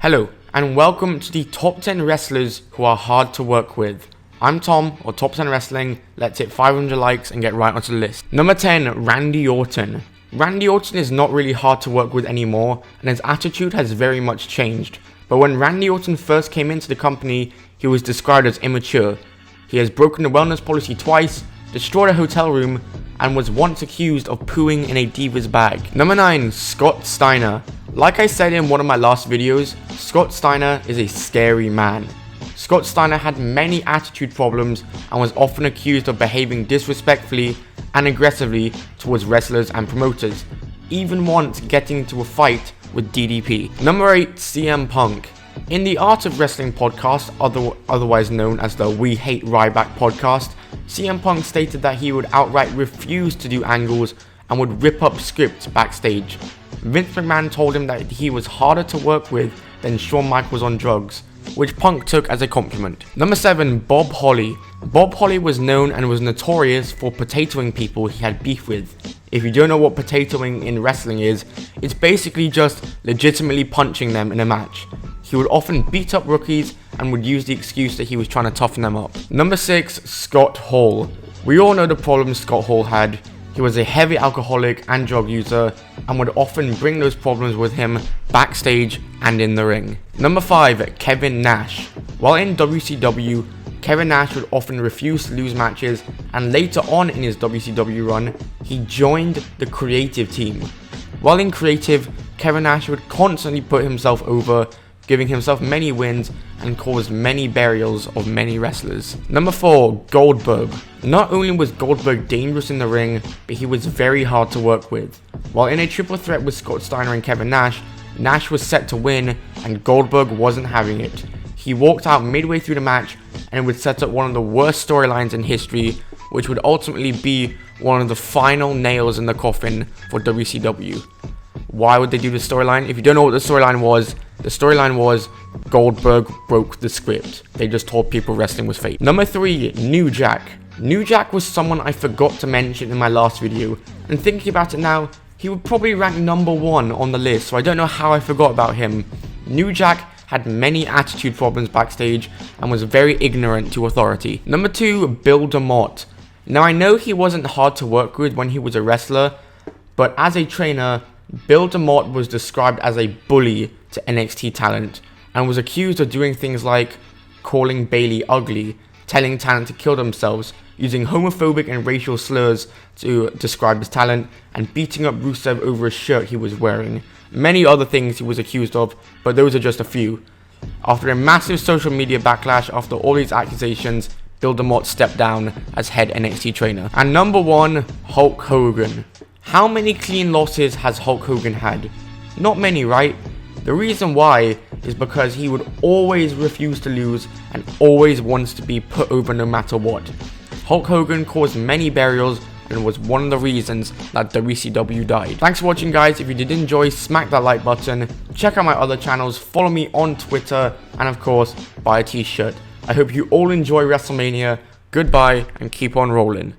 Hello, and welcome to the top 10 wrestlers who are hard to work with. I'm Tom, or Top 10 Wrestling. Let's hit 500 likes and get right onto the list. Number 10, Randy Orton. Randy Orton is not really hard to work with anymore, and his attitude has very much changed. But when Randy Orton first came into the company, he was described as immature. He has broken the wellness policy twice, destroyed a hotel room, and was once accused of pooing in a diva's bag. Number 9, Scott Steiner. Like I said in one of my last videos, Scott Steiner is a scary man. Scott Steiner had many attitude problems and was often accused of behaving disrespectfully and aggressively towards wrestlers and promoters, even once getting into a fight with DDP. Number 8, CM Punk. In the Art of Wrestling podcast, otherwise known as the We Hate Ryback podcast, CM Punk stated that he would outright refuse to do angles and would rip up scripts backstage. Vince McMahon told him that he was harder to work with than Shawn Michaels on drugs, which Punk took as a compliment. Number 7, Bob Holly. Bob Holly was known and was notorious for potatoing people he had beef with. If you don't know what potatoing in wrestling is, it's basically just legitimately punching them in a match. He would often beat up rookies and would use the excuse that he was trying to toughen them up. Number 6, Scott Hall. We all know the problems Scott Hall had. He was a heavy alcoholic and drug user and would often bring those problems with him backstage and in the ring. Number 5, Kevin Nash. While in WCW, Kevin Nash would often refuse to lose matches, and later on in his WCW run, he joined the creative team. While in creative, Kevin Nash would constantly put himself over, giving himself many wins and caused many burials of many wrestlers. Number 4, Goldberg. Not only was Goldberg dangerous in the ring, but he was very hard to work with. While in a triple threat with Scott Steiner and Kevin Nash, Nash was set to win and Goldberg wasn't having it. He walked out midway through the match and would set up one of the worst storylines in history, which would ultimately be one of the final nails in the coffin for WCW. Why would they do this storyline? If you don't know what the storyline was Goldberg broke the script. They just told people wrestling was fake. Number 3, New Jack. New Jack was someone I forgot to mention in my last video, and thinking about it now, he would probably rank number 1 on the list, so I don't know how I forgot about him. New Jack had many attitude problems backstage and was very ignorant to authority. Number 2, Bill DeMott. Now I know he wasn't hard to work with when he was a wrestler, but as a trainer, Bill DeMott was described as a bully to NXT talent and was accused of doing things like calling Bayley ugly, telling talent to kill themselves, using homophobic and racial slurs to describe his talent, and beating up Rusev over a shirt he was wearing. Many other things he was accused of, but those are just a few. After a massive social media backlash after all these accusations, Bill DeMott stepped down as head NXT trainer. And number 1, Hulk Hogan. How many clean losses has Hulk Hogan had? Not many, right? The reason why is because he would always refuse to lose and always wants to be put over no matter what. Hulk Hogan caused many burials and was one of the reasons that WCW died. Thanks for watching, guys. If you did enjoy, smack that like button, check out my other channels, follow me on Twitter, and of course, buy a t-shirt. I hope you all enjoy WrestleMania. Goodbye and keep on rolling.